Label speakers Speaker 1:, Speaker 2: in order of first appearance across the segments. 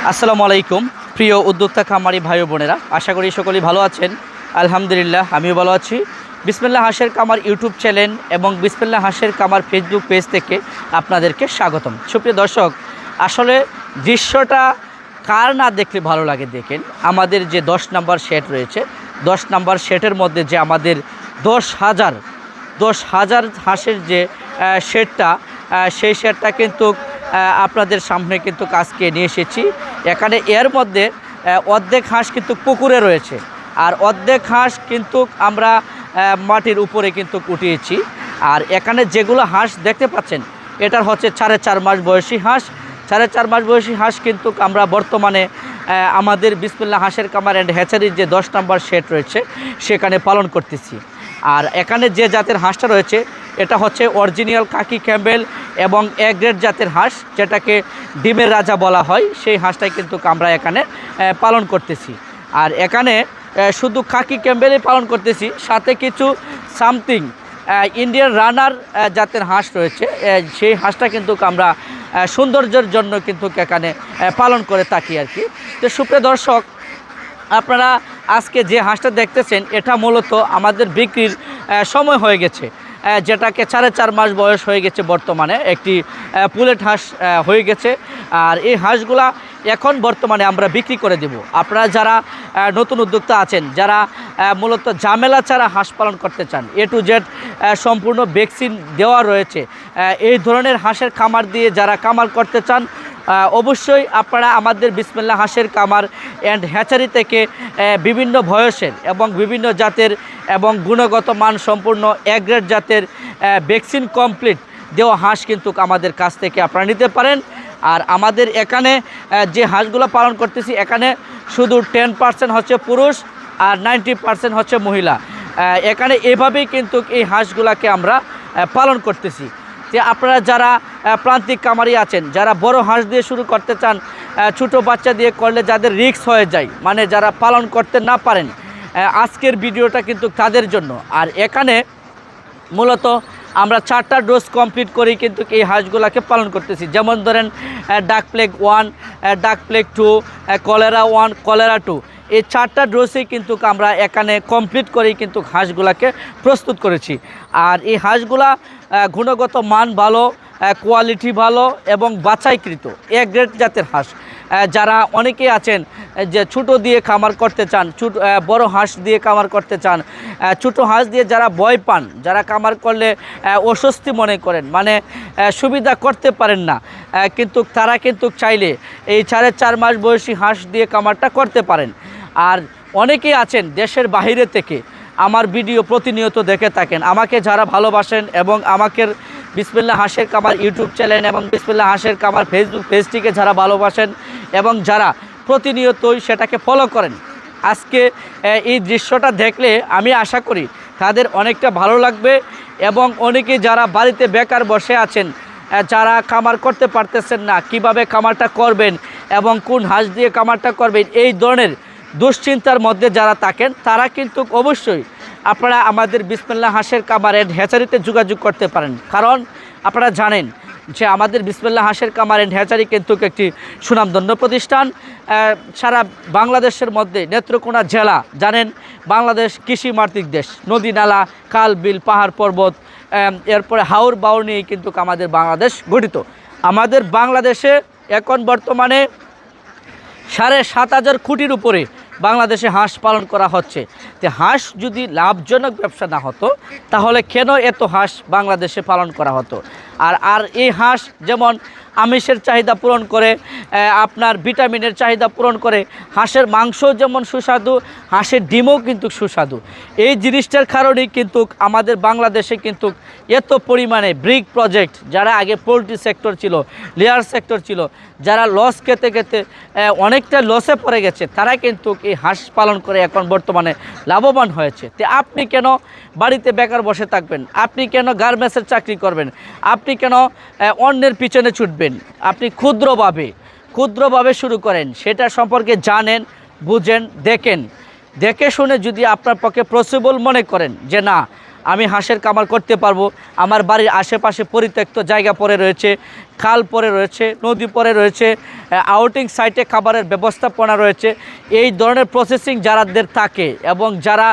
Speaker 1: আসসালামু আলাইকুম প্রিয় উদ্যোক্তা খামারি ভাই বোনেরা, আশা করি সকলেই ভালো আছেন। আলহামদুলিল্লাহ আমিও ভালো আছি। বিসমিল্লাহ হাঁসের কামার ইউটিউব চ্যানেল এবং বিসমিল্লাহ হাঁসের কামার ফেসবুক পেজ থেকে আপনাদেরকে স্বাগতম। সুপ্রিয় দর্শক, আসলে দৃশ্যটা কার না দেখলে ভালো লাগে দেখেন। আমাদের যে 10 নম্বর শেড রয়েছে, 10 নম্বর শেডের মধ্যে যে আমাদের 10,000 হাঁসের যে শেডটা, সেই শেডটা কিন্তু আপনাদের সামনে কিন্তু আজকে নিয়ে এসেছি। এখানে এর মধ্যে অর্ধেক হাঁস কিন্তু পুকুরে রয়েছে, আর অর্ধেক হাঁস কিন্তু আমরা মাটির উপরে কিন্তু উঠিয়েছি। আর এখানে যেগুলো হাঁস দেখতে পাচ্ছেন, এটার হচ্ছে 4.5 মাস বয়সী হাঁস। 4.5 মাস বয়সী হাঁস কিন্তু আমরা বর্তমানে আমাদের বিসমিল্লাহ হাঁসের কামার অ্যান্ড হ্যাচারির যে 10 নম্বর শেড রয়েছে সেখানে পালন করতেছি। আর এখানে যে জাতের হাঁসটা রয়েছে এটা হচ্ছে অরিজিনাল কাকি ক্যাম্বেল এবং এ গ্রেড জাতের হাঁস, যেটাকে ডিমের রাজা বলা হয়। সেই হাঁসটাই কিন্তু আমরা এখানে পালন করতেছি। আর এখানে শুধু কাকি ক্যাম্বেলই পালন করতেছি, সাথে কিছু সামথিং ইন্ডিয়ান রানার জাতের হাঁস রয়েছে। সেই হাঁসটা কিন্তু আমরা সৌন্দর্যের জন্য কিন্তু এখানে পালন করে থাকি আর কি। তো সুপ্রিয় দর্শক, আপনারা আজকে যে হাঁসটা দেখতেছেন এটা মূলত আমাদের বিক্রির সময় হয়ে গেছে, যেটাকে 4.5 মাস বয়স হয়ে গেছে। বর্তমানে একটি পুলেট হাঁস হয়ে গেছে। আর এই হাঁসগুলা এখন বর্তমানে আমরা বিক্রি করে দেব। আপনারা যারা নতুন উদ্যোক্তা আছেন, যারা মূলত ঝামেলা ছাড়া হাঁস পালন করতে চান, A to Z সম্পূর্ণ ভ্যাকসিন দেওয়া রয়েছে, এই ধরনের হাঁসের খামার দিয়ে যারা কামার করতে চান, অবশ্যই আপনারা আমাদের বিসমিল্লাহ হাঁসের কামার অ্যান্ড হ্যাচারি থেকে বিভিন্ন বয়সের এবং বিভিন্ন জাতের এবং গুণগত মান সম্পূর্ণ এ গ্রেড জাতের ভ্যাকসিন কমপ্লিট দেওয়া হাঁস কিন্তু আমাদের কাছ থেকে আপনারা নিতে পারেন। আর আমাদের এখানে যে হাঁসগুলো পালন করতেছি, এখানে শুধু 10% হচ্ছে পুরুষ আর 90% হচ্ছে মহিলা। এখানে এভাবেই কিন্তু এই হাঁসগুলোকে আমরা পালন করতেছি। যে আপনারা যারা প্রান্তিক কামারি আছেন, যারা বড় হাঁস দিয়ে শুরু করতে চান, ছোটো বাচ্চা দিয়ে করলে যাদের রিস্ক হয়ে যায়, মানে যারা পালন করতে না পারেন, আজকের ভিডিওটা কিন্তু তাদের জন্য। আর এখানে মূলত আমরা 4টা ডোজ কমপ্লিট করেই কিন্তু এই হাঁসগুলোকে পালন করতেছি। যেমন ধরেন ডাক প্লেগ 1, ডাক প্লেগ 2, কলেরা 1, কলেরা 2, এই 4টা ডোজেই কিন্তু আমরা এখানে কমপ্লিট করেই কিন্তু হাঁসগুলোকে প্রস্তুত করেছি। আর এই হাঁসগুলা গুণগত মান ভালো, কোয়ালিটি ভালো এবং বাছাইকৃত এ গ্রেড জাতের হাঁস। যারা অনেকেই আছেন যে ছোটো দিয়ে খামার করতে চান, বড় হাঁস দিয়ে খামার করতে চান, ছোটো হাঁস দিয়ে যারা ভয় পান, যারা খামার করলে অস্বস্তি মনে করেন, মানে সুবিধা করতে পারেন না, কিন্তু তারা কিন্তু চাইলে এই 4.5 মাস বয়সী হাঁস দিয়ে খামারটা করতে পারেন। আর অনেকেই আছেন দেশের বাইরে থেকে আমার ভিডিও প্রতিনিয়ত দেখে থাকেন, আমাকে যারা ভালোবাসেন এবং আমাকে বিসমিল্লাহ হাঁসের কামার ইউটিউব চ্যানেল এবং বিসমিল্লাহ হাঁসের কামার ফেসবুক পেজটিকে যারা ভালোবাসেন এবং যারা প্রতিনিয়তই সেটাকে ফলো করেন, আজকে এই দৃশ্যটা দেখলে আমি আশা করি তাদের অনেকটা ভালো লাগবে। এবং অনেকেই যারা বাড়িতে বেকার বসে আছেন, যারা খামার করতে পারতেছেন না, কিভাবে খামারটা করবেন এবং কোন হাঁস দিয়ে খামারটা করবেন, এই ধরনের দুশ্চিন্তার মধ্যে যারা থাকেন, তারা কিন্তু অবশ্যই আপনারা আমাদের বিসমিল্লাহ হাঁসের কামার অ্যান্ড হ্যাচারিতে যোগাযোগ করতে পারেন। কারণ আপনারা জানেন যে আমাদের বিসমিল্লাহ হাঁসের কামার অ্যান্ড হ্যাচারি কিন্তু একটি সুনামধন্য প্রতিষ্ঠান। সারা বাংলাদেশের মধ্যে নেত্রকোনা জেলা, জানেন বাংলাদেশ কৃষি মাতৃক দেশ, নদী নালা, খাল বিল, পাহাড় পর্বত, এরপরে হাওর বাউর নিয়ে কিন্তু আমাদের বাংলাদেশ গঠিত। আমাদের বাংলাদেশে এখন বর্তমানে 7,500 কোটির উপরে বাংলাদেশে হাঁস পালন করা হচ্ছে। তো হাঁস যদি লাভজনক ব্যবসা না হতো, তাহলে কেন এত হাঁস বাংলাদেশে পালন করা হতো? আর এই হাঁস যেমন আমিষের চাহিদা পূরণ করে, আপনার ভিটামিনের চাহিদা পূরণ করে, হাঁসের মাংসও যেমন সুস্বাদু, হাঁসের ডিমও কিন্তু সুস্বাদু। এই জিনিসটার কারণেই কিন্তু আমাদের বাংলাদেশে কিন্তু এত পরিমাণে ব্রিক প্রজেক্ট, যারা আগে পোলট্রি সেক্টর ছিল, লেয়ার সেক্টর ছিল, যারা লস খেতে খেতে অনেকটা লসে পড়ে গেছে, তারা কিন্তু এই হাঁস পালন করে এখন বর্তমানে লাভবান হয়েছে। তো আপনি কেন বাড়িতে বেকার বসে থাকবেন? আপনি কেন গার্মেন্টসের চাকরি করবেন? আপনি কেন অন্যের পিছনে ছুটবেন? আপনি ক্ষুদ্রভাবে শুরু করেন, সেটা সম্পর্কে জানেন, বুঝেন, দেখে শুনে যদি আপনার পক্ষে পসিবল মনে করেন যে না আমি হাঁসের খামার করতে পারবো। আমার বাড়ির আশেপাশে পরিত্যক্ত জায়গা পড়ে রয়েছে, খাল পড়ে রয়েছে, নদী পড়ে রয়েছে, আউটিং সাইটে খাবারের ব্যবস্থাপনা রয়েছে। এই ধরনের প্রসেসিং যারাদের থাকে এবং যারা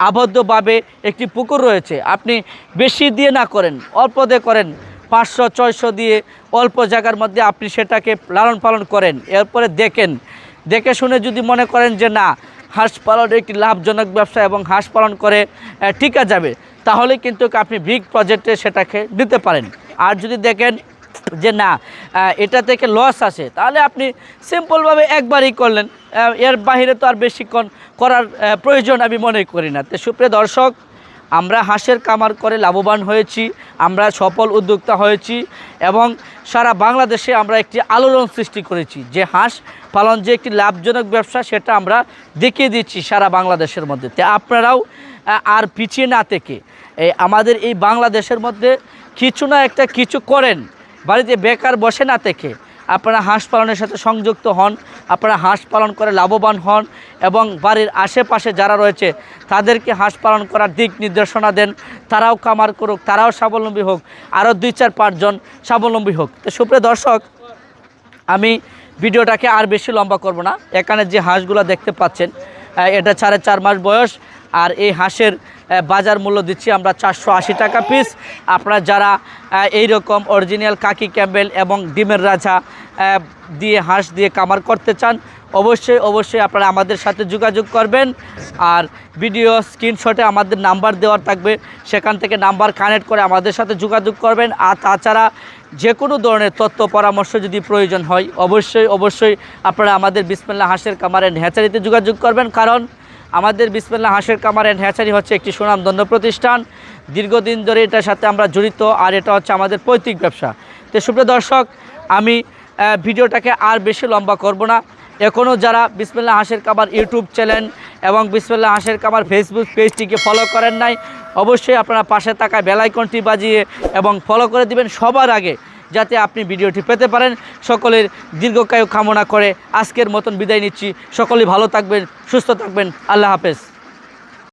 Speaker 1: আবদ্ধভাবে একটি পুকুর রয়েছে, আপনি বেশি দিয়ে না করেন, অল্প দিয়ে করেন, 500-600 দিয়ে অল্প জায়গার মধ্যে আপনি সেটাকে লালন পালন করেন। এরপরে দেখে শুনে যদি মনে করেন যে না, হাঁস পালন একটি লাভজনক ব্যবসা এবং হাঁস পালন করে টিকা যাবে, তাহলে কিন্তু আপনি বিগ প্রজেক্টে সেটাকে দিতে পারেন। আর যদি দেখেন যে না, এটা থেকে লস আসে, তাহলে আপনি সিম্পলভাবে একবারই করলেন, এর বাইরে তো আর বেশিক্ষণ করার প্রয়োজন আমি মনে করি না। তো সুপ্রিয় দর্শক, আমরা হাঁসের খামার করে লাভবান হয়েছি, আমরা সফল উদ্যোক্তা হয়েছি এবং সারা বাংলাদেশে আমরা একটি আলোড়ন সৃষ্টি করেছি যে হাঁস পালন যে একটি লাভজনক ব্যবসা, সেটা আমরা দেখিয়ে দিচ্ছি সারা বাংলাদেশের মধ্যে। তো আপনারাও আর পিছিয়ে না থেকে আমাদের এই বাংলাদেশের মধ্যে কিছু না একটা কিছু করেন, বাড়িতে বেকার বসে না থেকে আপনারা হাঁস পালনের সাথে সংযুক্ত হন, আপনারা হাঁস পালন করে লাভবান হন এবং বাড়ির আশেপাশে যারা রয়েছে তাদেরকে হাঁস পালন করার দিক নির্দেশনা দেন, তারাও খামার করুক, তারাও স্বাবলম্বী হোক, আরও 2-4-5 জন স্বাবলম্বী হোক। তো সুপ্রিয় দর্শক, আমি ভিডিওটাকে আর বেশি লম্বা করব না। এখানে যে হাঁসগুলো দেখতে পাচ্ছেন, এটা 4.5 মাস বয়স, আর এই হাঁসের বাজার মূল্য দিচ্ছি আমরা 480 টাকা পিস। আপনারা যারা এই রকম অরিজিনাল কাকি ক্যাম্বেল এবং ডিমের রাজা দিয়ে হাঁস দিয়ে খামার করতে চান, অবশ্যই আপনারা আমাদের সাথে যোগাযোগ করবেন। আর ভিডিও স্ক্রিনশটে আমাদের নাম্বার দেওয়া থাকবে, সেখান থেকে নাম্বার কানেক্ট করে আমাদের সাথে যোগাযোগ করবেন। আর তাছাড়া যে কোনো ধরনের তথ্য পরামর্শ যদি প্রয়োজন হয়, অবশ্যই আপনারা আমাদের বিসমিল্লাহ হাঁসের খামার এন্ড হ্যাচারিতে যোগাযোগ করবেন। কারণ আমাদের বিসমিল্লাহ হাঁসের খামার এন্ড হ্যাচারি হচ্ছে একটি সুনামধন্য প্রতিষ্ঠান, দীর্ঘদিন ধরে এটার সাথে আমরা জড়িত, আর এটা হচ্ছে আমাদের পৈতৃক ব্যবসা। তো সুপ্রিয় দর্শক, আমি ভিডিওটাকে আর বেশি লম্বা করব না। এখনও যারা বিসমিল্লাহ হাঁসের খামার ইউটিউব চ্যানেল এবং বিসমিল্লাহ হাঁসের খামার ফেসবুক পেজটিকে ফলো করেন নাই, অবশ্যই আপনারা পাশে থাকা বেল আইকনটি বাজিয়ে এবং ফলো করে দিবেন সবার আগে, যাতে আপনি ভিডিওটি পেতে পারেন। সকলের দীর্ঘায়ু কামনা করে আজকের মতন বিদায় নিচ্ছি। সকলেই ভালো থাকবেন, সুস্থ থাকবেন। আল্লাহ হাফেজ।